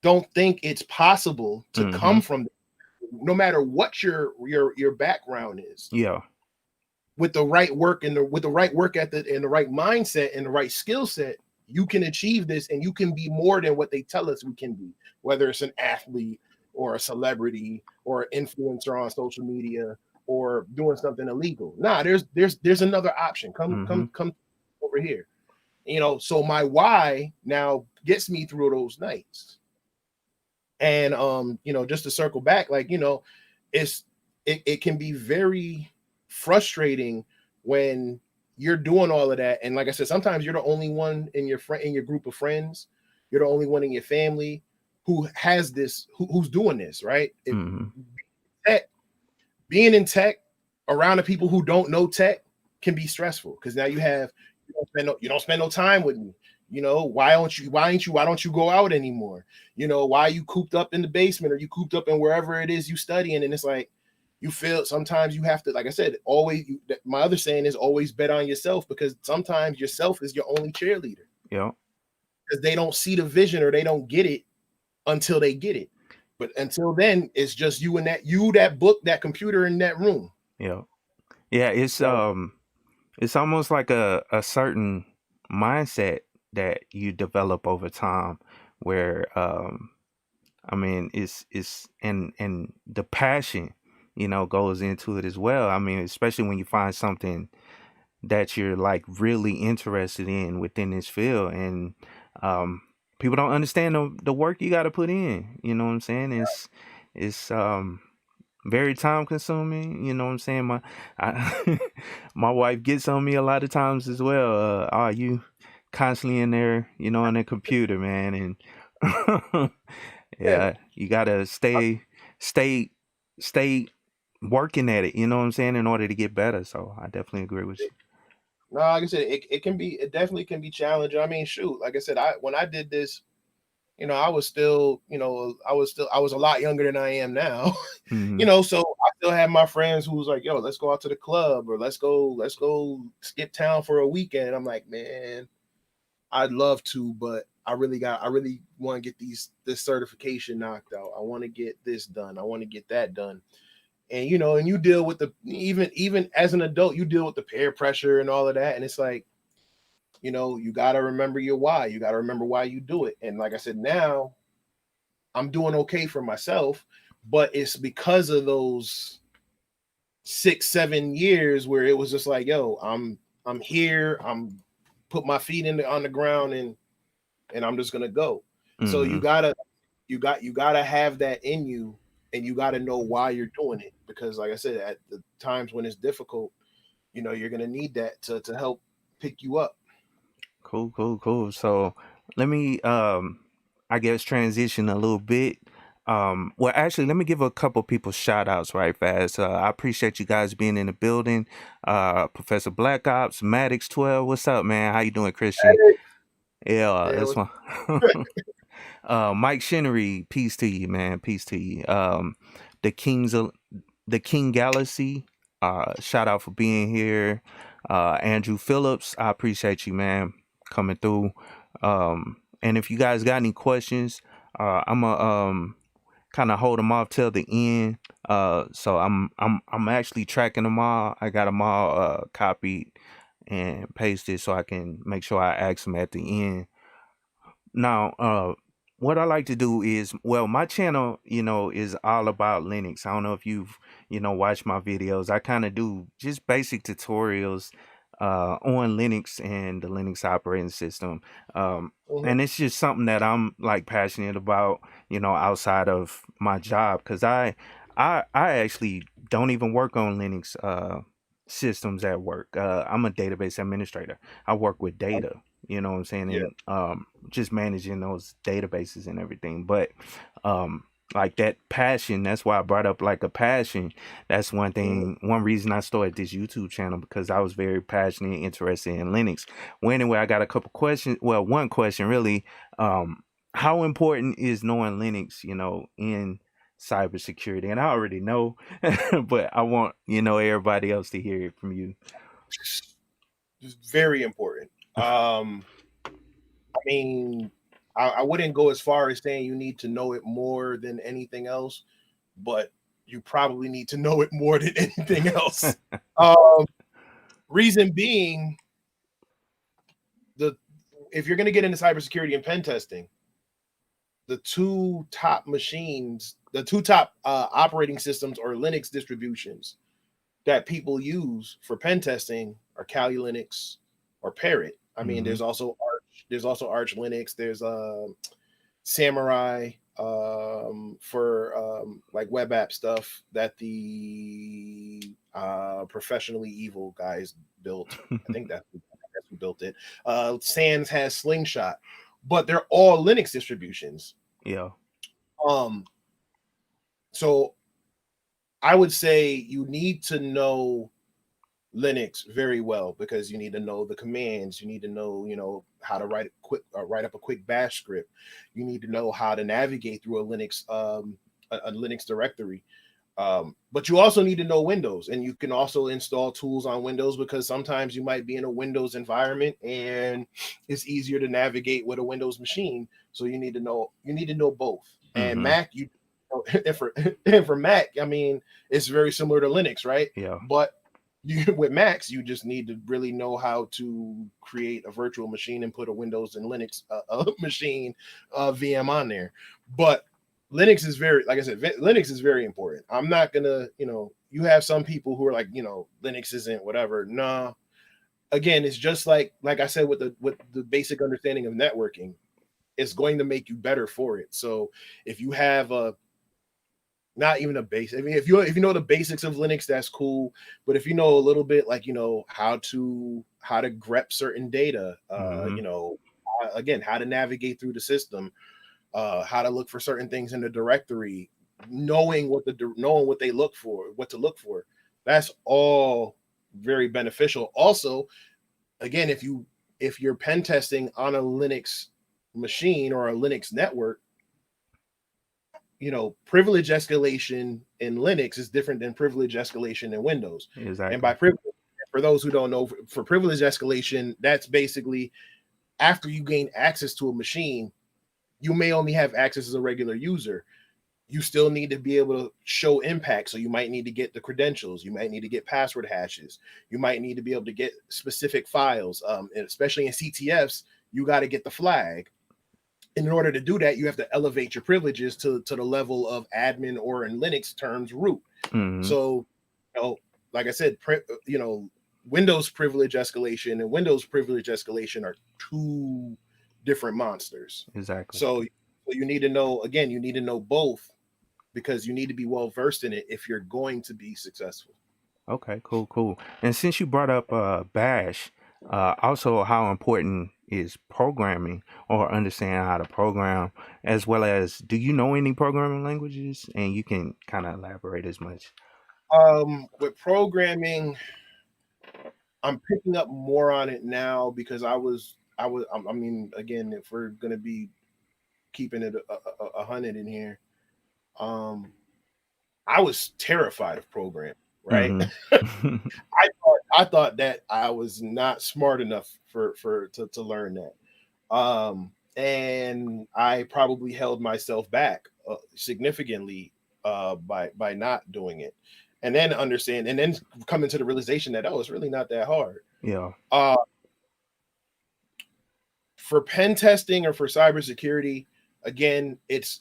S2: don't think it's possible to
S1: Mm-hmm.
S2: come from, no matter what your background is.
S1: Yeah.
S2: With the right work with the right work ethic and the right mindset and the right skill set, you can achieve this, and you can be more than what they tell us we can be, whether it's an athlete or a celebrity or an influencer on social media or doing something illegal. Nah, there's another option. Come over here. So my why now gets me through those nights. And just to circle back, like, it can be very frustrating when you're doing all of that. And like I said, sometimes you're the only one in your group of friends. You're the only one in your family who has this, who's doing this, right? Being in tech around the people who don't know tech can be stressful, because now you don't spend no time with me. Why don't you go out anymore? Why are you cooped up in the basement, or you cooped up in wherever it is you studying? And it's like, you feel sometimes you have to, like I said, my other saying is always bet on yourself, because sometimes yourself is your only cheerleader.
S1: Yeah.
S2: Because they don't see the vision, or they don't get it until they get it. But until then, it's just you and that book, that computer in that room.
S1: Yeah. Yeah. It's almost like a certain mindset that you develop over time, where I mean, it's and the passion, goes into it as well. I mean, especially when you find something that you're like really interested in within this field, and people don't understand the work you got to put in. You know what I'm saying? It's very time consuming. You know what I'm saying? My wife gets on me a lot of times as well. Are you constantly in there, on the computer, man? And yeah, you gotta stay working at it. You know what I'm saying? In order to get better. So I definitely agree with you.
S2: No, like I said, it definitely can be challenging. I mean, shoot, like I said, when I did this, I was still, I was a lot younger than I am now.
S1: Mm-hmm.
S2: So I still have my friends who was like, yo, let's go out to the club, or let's go skip town for a weekend. And I'm like, man, I'd love to, but I really want to get this certification knocked out. I want to get this done. I want to get that done. And and you deal with even as an adult, you deal with the peer pressure and all of that. And it's like, you got to remember your why. You got to remember why you do it. And like I said, now I'm doing okay for myself, but it's because of those 6-7 years where it was just like, yo, I'm here. I'm put my feet on the ground, and I'm just gonna go. So
S1: Mm-hmm.
S2: you gotta have that in you, and you gotta know why you're doing it. Because like I said, at the times when it's difficult, you're gonna need that to help pick you up.
S1: Cool. So let me I guess transition a little bit. Well, actually, let me give a couple people shout outs right fast. I appreciate you guys being in the building. Professor Black Ops, Maddox 12. What's up, man? How you doing, Christian? Yeah,
S2: Yeah,
S1: that's my Mike Shinnery, peace to you, man. Peace to you. The Kings of the King Galaxy, shout out for being here. Andrew Phillips, I appreciate you, man, coming through. And if you guys got any questions, I'm a kind of hold them off till the end. So I'm actually tracking them all. I got them all copied and pasted so I can make sure I ask them at the end. Now, what I like to do is, well, my channel, is all about Linux. I don't know if you've, watched my videos. I kind of do just basic tutorials on Linux and the Linux operating system.
S2: mhm,
S1: And it's just something that I'm like passionate about, outside of my job, because I actually don't even work on Linux systems at work. I'm a database administrator. I work with data. You know what I'm saying?
S2: yeah.
S1: And just managing those databases and everything. But um, like that passion, that's why I brought up like a passion. That's
S2: Mhm.
S1: one reason I started this YouTube channel, because I was very passionate, interested in Linux. Well, anyway, I got a couple questions. Well, one question really. How important is knowing Linux, in cybersecurity? And I already know, but I want, everybody else to hear it from you.
S2: It's very important. I mean, I wouldn't go as far as saying you need to know it more than anything else, but you probably need to know it more than anything else. Um, Reason being, the if you're going to get into cybersecurity and pen testing, the two top machines, the two top operating systems or Linux distributions that people use for pen testing are Kali Linux or Parrot. I mean,
S1: Hmm.
S2: there's also Arch Linux, there's Samurai for like web app stuff that the professionally evil guys built. That's who built it. Sans has Slingshot, but they're all Linux distributions.
S1: Yeah.
S2: Um, so I would say you need to know Linux very well because you need to know the commands. You need to know, how to write up a quick Bash script. You need to know how to navigate through a Linux directory. But you also need to know Windows, and you can also install tools on Windows because sometimes you might be in a Windows environment and it's easier to navigate with a Windows machine. So you need to know both. And
S1: Hmm.
S2: Mac, and for Mac, I mean, it's very similar to Linux, right?
S1: Yeah.
S2: But with Macs, you just need to really know how to create a virtual machine and put a Windows and Linux machine VM on there. But Linux is very, like I said, Linux is very important. I'm not gonna, you have some people who are like, Linux isn't whatever. No, again, it's just like I said with the basic understanding of networking, it's going to make you better for it. So if you have a not even a base. I mean, if you know the basics of Linux, that's cool. But if you know a little bit, like how to grep certain data,
S1: Hmm.
S2: again, how to navigate through the system, how to look for certain things in the directory, knowing what they look for, what to look for, that's all very beneficial. Also, again, if you're pen testing on a Linux machine or a Linux network, privilege escalation in Linux is different than privilege escalation in Windows. And by
S1: Exactly.
S2: privilege, for those who don't know, for privilege escalation, that's basically after you gain access to a machine, you may only have access as a regular user. You still need to be able to show impact. So you might need to get the credentials. You might need to get password hashes. You might need to be able to get specific files. And especially in CTFs, you got to get the flag. And in order to do that, you have to elevate your privileges to the level of admin or in Linux terms root.
S1: Hmm.
S2: So, like I said, Windows privilege escalation and Windows privilege escalation are two different monsters.
S1: Exactly.
S2: So you need to know, again, you need to know both because you need to be well versed in it if you're going to be successful.
S1: Okay, cool, cool. And since you brought up Bash, Also, how important is programming or understanding how to program, as well as do you know any programming languages? And you can kind of elaborate as much.
S2: With programming, I'm picking up more on it now because I mean, again, if we're gonna be keeping it a hundred in here, um, I was terrified of programming, right?
S1: Mm-hmm.
S2: I thought that I was not smart enough to learn that. And I probably held myself back significantly by not doing it, and then coming to the realization that it's really not that hard.
S1: Yeah.
S2: Uh, for pen testing or for cybersecurity, again, it's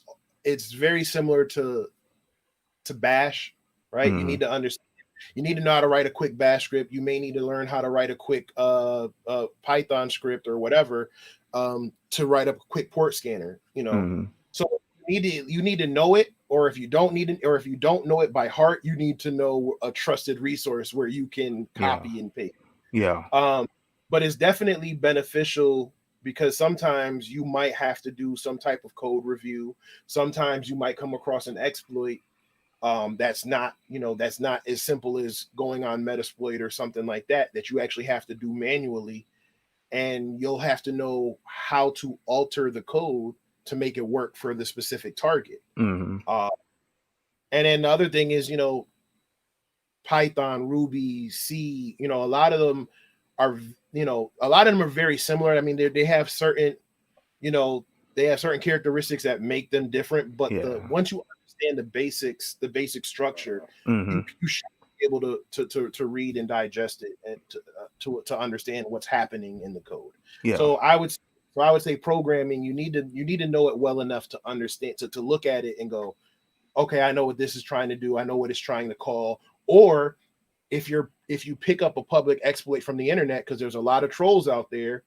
S2: very similar to Bash, right? You
S1: Mm-hmm.
S2: need to understand. You need to know how to write a quick Bash script. You may need to learn how to write a quick Python script or whatever to write up a quick port scanner.
S1: Mm-hmm.
S2: So you need to know it, or if you don't need it, or if you don't know it by heart, you need to know a trusted resource where you can
S1: Yeah.
S2: copy and paste.
S1: Yeah.
S2: Um, but it's definitely beneficial because sometimes you might have to do some type of code review. Sometimes you might come across an exploit that's not as simple as going on Metasploit or something like that you actually have to do manually, and you'll have to know how to alter the code to make it work for the specific target.
S1: Mm-hmm.
S2: uh, and then the other thing is, Python, Ruby, C, a lot of them are, a lot of them are very similar. I mean, they have certain, you know, they have certain characteristics that make them different. But
S1: Yeah.
S2: once you understand the basic structure,
S1: Mm-hmm.
S2: you should be able to read and digest it and to understand what's happening in the code.
S1: Yeah.
S2: So I would say programming, you need to know it well enough to understand to look at it and go, okay, I know what this is trying to do. I know what it's trying to call. Or if you pick up a public exploit from the internet, because there's a lot of trolls out there,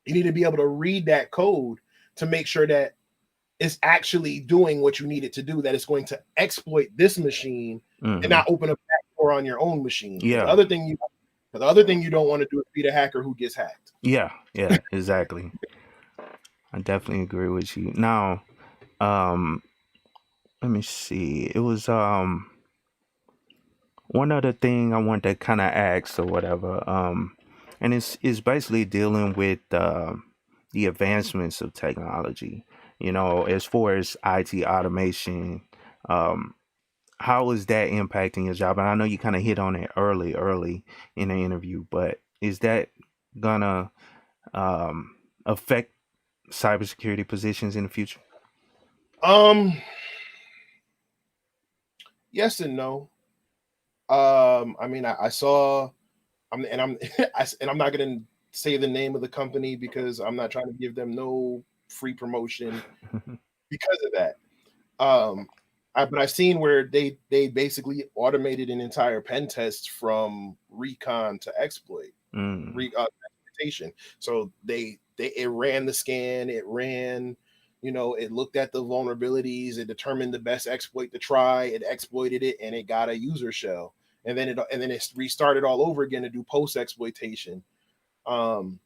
S2: you need to be able to read that code to make sure that it's actually doing what you need it to do, that it's going to exploit this machine and
S1: Mm-hmm.
S2: not open a backdoor on your own machine. Because
S1: Yeah.
S2: the other thing you don't want to do is be the hacker who gets hacked.
S1: Yeah. Yeah. Exactly. I definitely agree with you. Now, um, let me see. It was one other thing I want to kind of ask or whatever. And it's basically dealing with the advancements of technology. As far as IT automation, um, how is that impacting your job? And I know you kind of hit on it early in the interview, but is that gonna affect cybersecurity positions in the future?
S2: Um, yes and no. I mean, I saw, I'm and I'm not gonna say the name of the company because I'm not trying to give them no free promotion because of that. Um, but I've seen where they basically automated an entire pen test from recon to exploit,
S1: Mm,
S2: exploitation. So it ran the scan, it looked at the vulnerabilities, it determined the best exploit to try, it exploited it, and it got a user shell, and then it restarted all over again to do post exploitation. Um,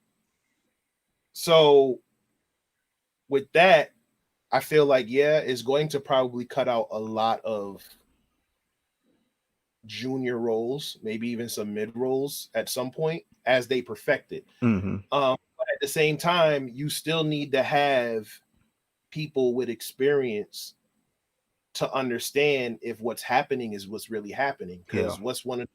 S2: so with that, I feel like it's going to probably cut out a lot of junior roles, maybe even some mid roles at some point as they perfect it.
S1: mm-hmm.
S2: But at the same time, you still need to have people with experience to understand if what's happening is what's really happening.
S1: Yeah.
S2: Because what's one of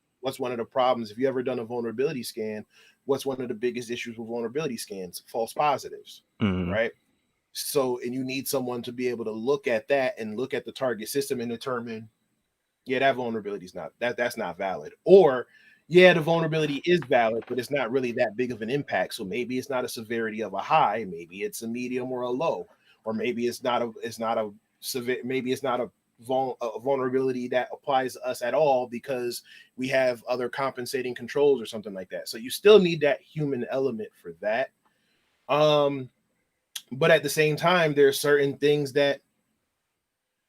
S2: the problems? If you ever done a vulnerability scan, what's one of the biggest issues with vulnerability scans? False positives,
S1: Mm-hmm.
S2: right? So, and you need someone to be able to look at that and look at the target system and determine, yeah, that vulnerability is not that's not valid. Or, yeah, the vulnerability is valid, but it's not really that big of an impact. So maybe it's not a severity of a high, maybe it's a medium or a low, or maybe it's not a severe, maybe it's not a vulnerability that applies to us at all because we have other compensating controls or something like that. So you still need that human element for that. Um, but at the same time, there are certain things that,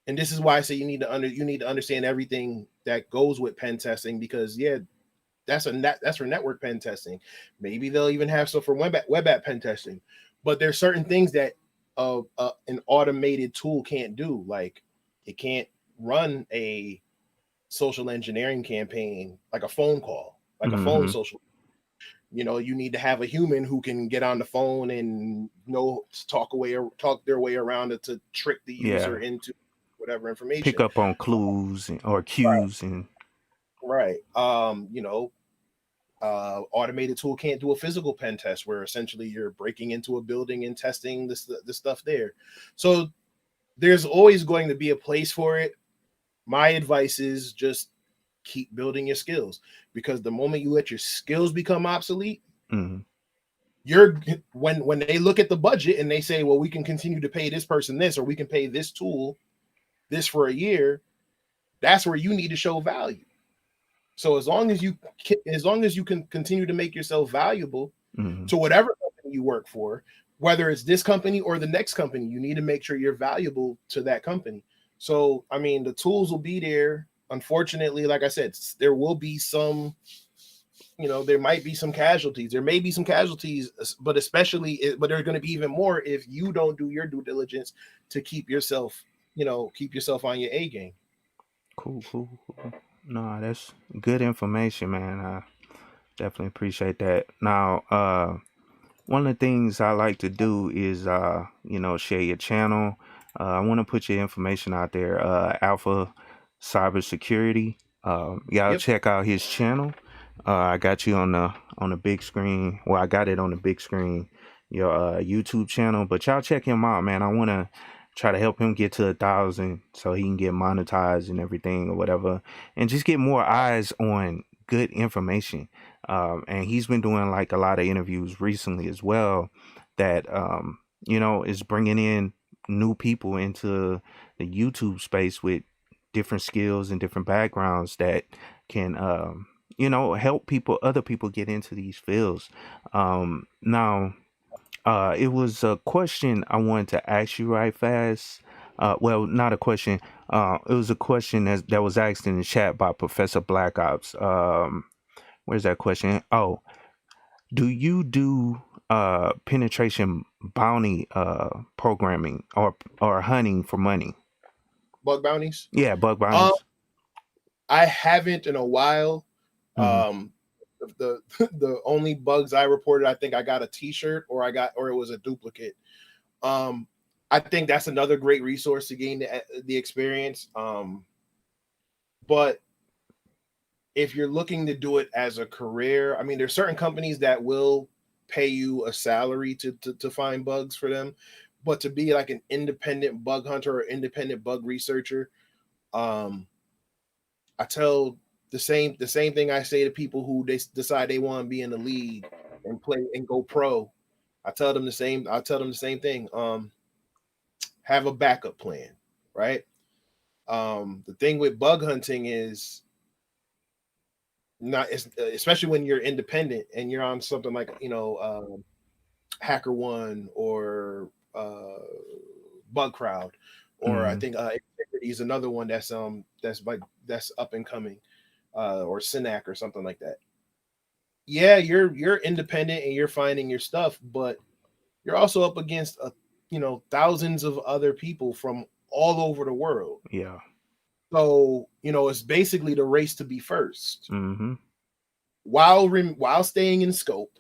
S2: and this is why I say you need to understand everything that goes with pen testing, because for network pen testing. Maybe they'll even have stuff for web app pen testing. But there's certain things that an automated tool can't do. Like it can't run a social engineering campaign like a phone call, like a phone social. You need to have a human who can get on the phone and talk their way around it to trick the user into whatever information.
S1: Pick up on clues or cues and
S2: right. Automated tool can't do a physical pen test where essentially you're breaking into a building and testing the stuff there. So there's always going to be a place for it. My advice is just keep building your skills, because the moment you let your skills become obsolete, you're when they look at the budget and they say, well, we can continue to pay this person this, or we can pay this tool this for a year, that's where you need to show value. So as long as you can continue to make yourself valuable to whatever company you work for, whether it's this company or the next company, you need to make sure you're valuable to that company. So, I mean, the tools will be there. Unfortunately, like I said, there will be some, there might be some casualties. There may be some casualties, but there are going to be even more if you don't do your due diligence to keep yourself on your A game.
S1: Cool. No, that's good information, man. I definitely appreciate that. Now, one of the things I like to do is, share your channel. I want to put your information out there. Alpha Cybersecurity. Y'all check out his channel. I got you on the big screen. Well, I got it on the big screen, your YouTube channel. But y'all check him out, man. I want to try to help him get to 1,000 so he can get monetized and everything or whatever, and just get more eyes on good information. And he's been doing like a lot of interviews recently as well that is bringing in new people into the YouTube space with different skills and different backgrounds that can help other people get into these fields. Now, it was a question I wanted to ask you right fast. Well, not a question. It was a question that was asked in the chat by Professor Black Ops. Where's that question? Oh, do you do penetration bounty programming or hunting for money?
S2: Bug bounties?
S1: Yeah, bug bounties.
S2: I haven't in a while. The only bugs I reported, I think I got a t-shirt or it was a duplicate. I think that's another great resource to gain the experience. But if you're looking to do it as a career, I mean, there's certain companies that will pay you a salary to find bugs for them, but to be like an independent bug hunter or independent bug researcher, I tell the same thing I say to people who they decide they want to be in the league and play and go pro. I tell them the same thing. Have a backup plan, right? The thing with bug hunting is especially when you're independent and you're on something like HackerOne or BugCrowd, or I think Integrity is another one that's up and coming, or Synac or something like that. Yeah, you're independent and you're finding your stuff, but you're also up against thousands of other people from all over the world.
S1: Yeah.
S2: So it's basically the race to be first, while staying in scope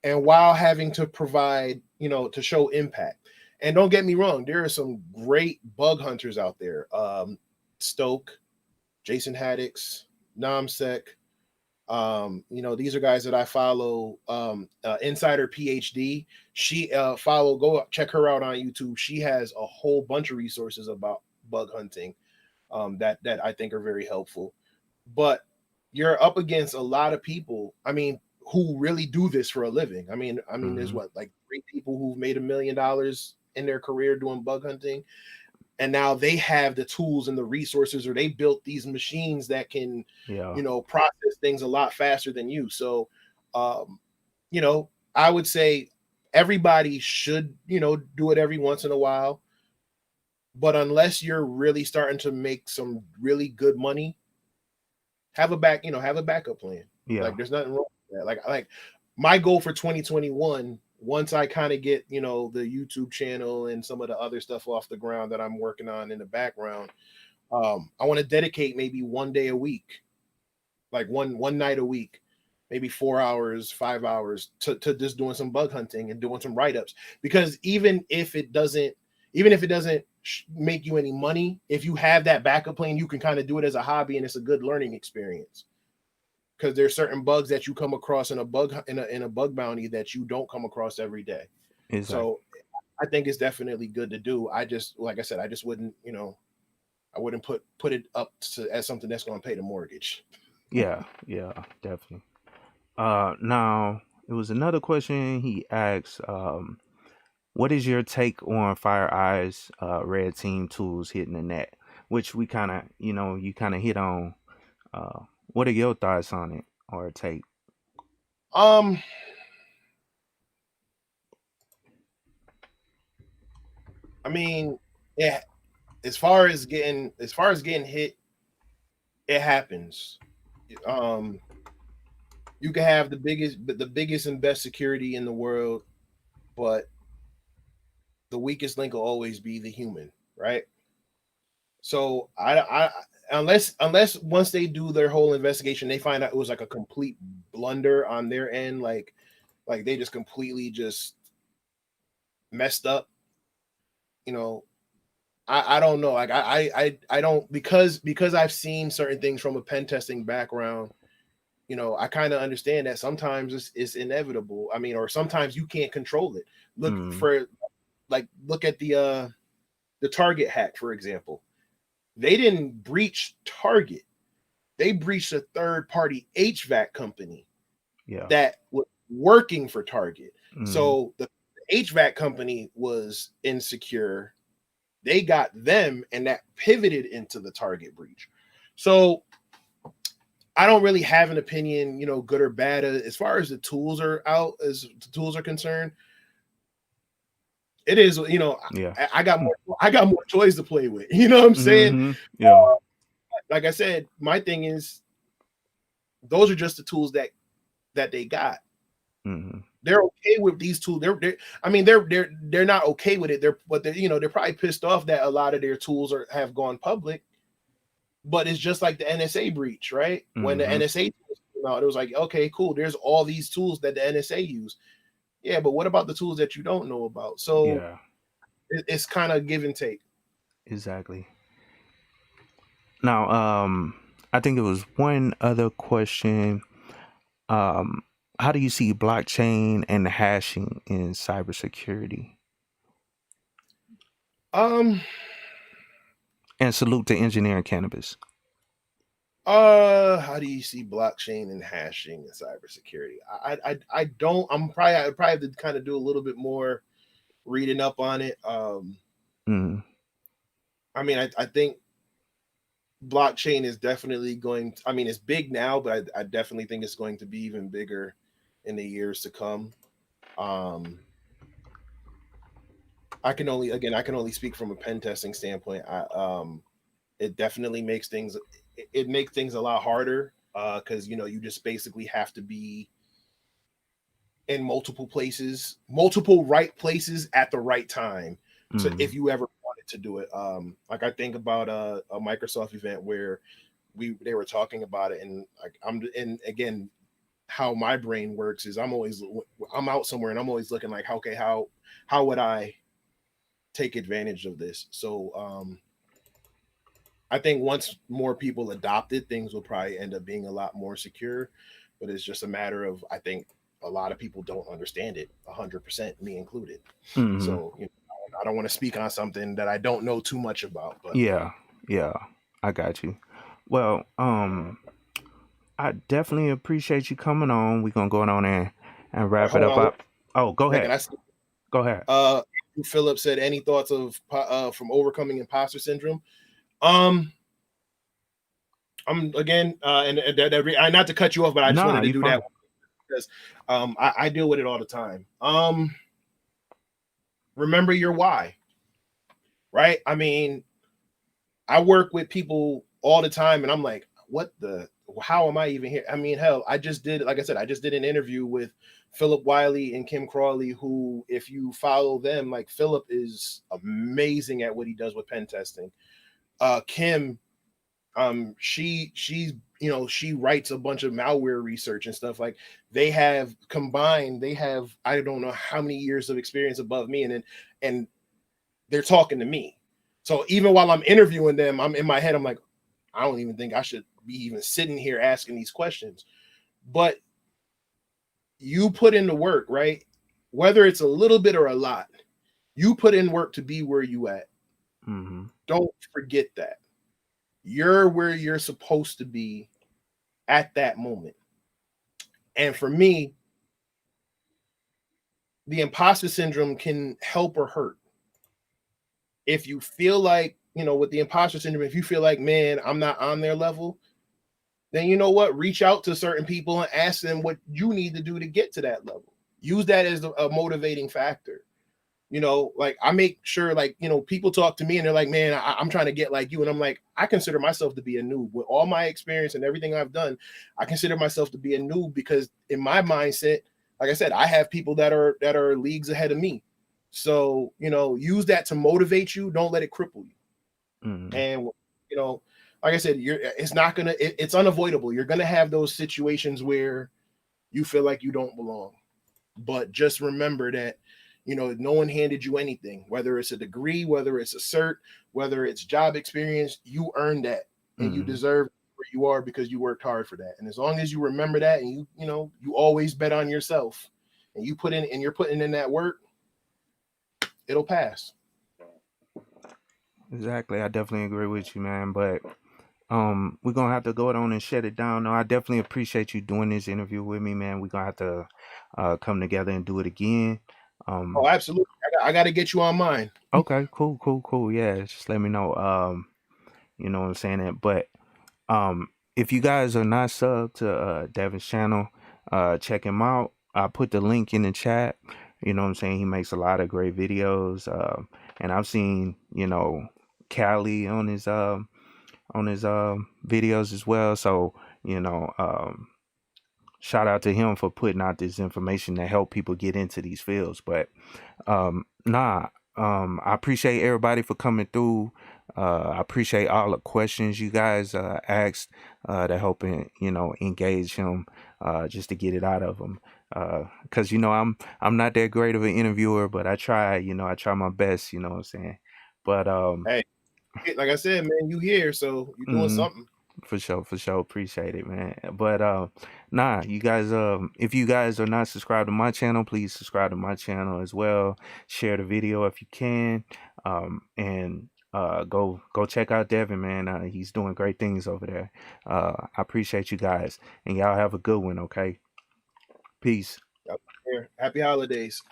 S2: and while having to provide to show impact. And don't get me wrong, there are some great bug hunters out there. Stoke, Jason Haddix, Namsec. These are guys that I follow. Insider PhD. She go check her out on YouTube. She has a whole bunch of resources about bug hunting that I think are very helpful. But you're up against a lot of people, I mean, who really do this for a living. I mean, there's like 3 people who've made $1 million in their career doing bug hunting. And now they have the tools and the resources, or they built these machines that can, process things a lot faster than you. So, I would say everybody should, do it every once in a while. But unless you're really starting to make some really good money, have a backup plan.
S1: Yeah.
S2: Like there's nothing wrong with that. Like my goal for 2021, once I kind of get, the YouTube channel and some of the other stuff off the ground that I'm working on in the background, I want to dedicate maybe one day a week, like one night a week, maybe 4 hours, 5 hours to just doing some bug hunting and doing some write-ups. Because even if it doesn't make you any money, if you have that backup plan, you can kind of do it as a hobby, and it's a good learning experience. Because there's certain bugs that you come across in a bug bounty that you don't come across every day.
S1: Exactly.
S2: So I think it's definitely good to do. I just, like I said, I just wouldn't, I wouldn't put it up as something that's going to pay the mortgage.
S1: Yeah. Yeah. Definitely. Now it was another question he asked. What is your take on Fire Eyes red team tools hitting the net? Which we kind of, you kind of hit on. Uh, what are your thoughts on it or take?
S2: Um, I mean, yeah, as far as getting hit, it happens. Um, you can have the biggest and best security in the world, but the weakest link will always be the human, right? So unless once they do their whole investigation, they find out it was like a complete blunder on their end, like they just completely just messed up, you know. I don't know. Like I don't, because I've seen certain things from a pen testing background. I kind of understand that sometimes it's inevitable. I mean, or sometimes you can't control it.
S1: Mm,
S2: Look at the Target hack, for example. They didn't breach Target. They breached a third party HVAC company
S1: yeah.
S2: that was working for Target.
S1: Mm,
S2: So the HVAC company was insecure. They got them, and that pivoted into the Target breach. So I don't really have an opinion, good or bad. As far as the tools are out, as the tools are concerned, it is,
S1: yeah.
S2: I got more toys to play with. You know what I'm saying?
S1: Mm-hmm. Yeah.
S2: Like I said, my thing is those are just the tools that they got.
S1: Mm-hmm.
S2: They're okay with these tools. I mean, they're not okay with it. They're probably pissed off that a lot of their tools have gone public. But it's just like the NSA breach, right? When the
S1: Mm-hmm.
S2: NSA came out, it was like, okay, cool. There's all these tools that the NSA use. Yeah, but what about the tools that you don't know about? So
S1: Yeah.
S2: it's kind of give and take.
S1: Exactly. Now, I think it was one other question. Um, how do you see blockchain and hashing in cybersecurity?
S2: Um,
S1: And salute to engineering cannabis.
S2: how do you see blockchain and hashing in cybersecurity? I don't. I probably have to kind of do a little bit more reading up on it.
S1: Mm,
S2: I mean, I think blockchain is definitely going. I mean, it's big now, but I definitely think it's going to be even bigger in the years to come. Um, I can only speak from a pen testing standpoint. It definitely makes things it makes things a lot harder because you just basically have to be in multiple places, multiple right places at the right time to
S1: mm,
S2: if you ever wanted to do it. Like I think about a Microsoft event where they were talking about it, and like and again, how my brain works is I'm out somewhere and I'm always looking like, okay, how would I take advantage of this? So I think once more people adopt it, things will probably end up being a lot more secure. But it's just a matter of, I think a lot of people don't understand it 100%, me included.
S1: mm.
S2: So I don't want to speak on something that I don't know too much about. But
S1: Yeah. Yeah. I got you. Well, I definitely appreciate you coming on. We're gonna go on and wrap it
S2: hold
S1: up.
S2: on one
S1: Oh, go
S2: second.
S1: ahead.
S2: I see.
S1: Go ahead.
S2: Philip said, any thoughts of from overcoming imposter syndrome? Um, I'm again, not to cut you off, but I just
S1: Nah,
S2: wanted to
S1: you
S2: do that
S1: fine.
S2: because I deal with it all the time. Remember your why, right? I mean, I work with people all the time, and I'm like, how am I even here? I mean, hell, I just did, like I said, I just did an interview with Philip Wiley and Kim Crawley, who, if you follow them, like Philip is amazing at what he does with pen testing. Kim, she's she writes a bunch of malware research and stuff. Like they have combined, they have I don't know how many years of experience above me, and they're talking to me. So even while I'm interviewing them, I'm in my head, I'm like, I don't even think I should be even sitting here asking these questions. But you put in the work, right? Whether it's a little bit or a lot, you put in work to be where you at.
S1: Mm-hmm.
S2: Don't forget that. You're where you're supposed to be at that moment. And for me, the imposter syndrome can help or hurt. If you feel like, with the imposter syndrome, if you feel like, man, I'm not on their level, then you know what? Reach out to certain people and ask them what you need to do to get to that level. Use that as a motivating factor. Like I make sure, like, people talk to me and they're like, man, I'm trying to get like you. And I'm like, I consider myself to be a noob. With all my experience and everything I've done, I consider myself to be a noob because in my mindset, like I said, I have people that are leagues ahead of me. So, use that to motivate you. Don't let it cripple you.
S1: Mm-hmm.
S2: And, like I said, it's unavoidable. You're going to have those situations where you feel like you don't belong. But just remember that, no one handed you anything, whether it's a degree, whether it's a cert, whether it's job experience, you earned that and you deserve where you are because you worked hard for that. And as long as you remember that and you always bet on yourself and you're putting in that work, it'll pass.
S1: Exactly. I definitely agree with you, man. But we're gonna have to go on and shut it down. No, I definitely appreciate you doing this interview with me, man. We're gonna have to come together and do it again.
S2: Oh, absolutely. I got to get you on mine.
S1: Okay, cool. Yeah, just let me know. You know what I'm saying? That, but if you guys are not subbed to Davin's channel, check him out. I put the link in the chat. You know what I'm saying? He makes a lot of great videos. And I've seen, Cali on his videos as well. So, shout out to him for putting out this information to help people get into these fields. But I appreciate everybody for coming through. I appreciate all the questions you guys asked to help engage him just to get it out of him. Because I'm not that great of an interviewer, but I try. I try my best. You know what I'm saying? But
S2: Hey, like I said, man, you here, so you're doing
S1: mhm.
S2: something.
S1: For sure. Appreciate it, man. But you guys, if you guys are not subscribed to my channel, please subscribe to my channel as well. Share the video if you can. And go check out Devin, man. He's doing great things over there. I appreciate you guys. And y'all have a good one, okay? Peace.
S2: Happy holidays.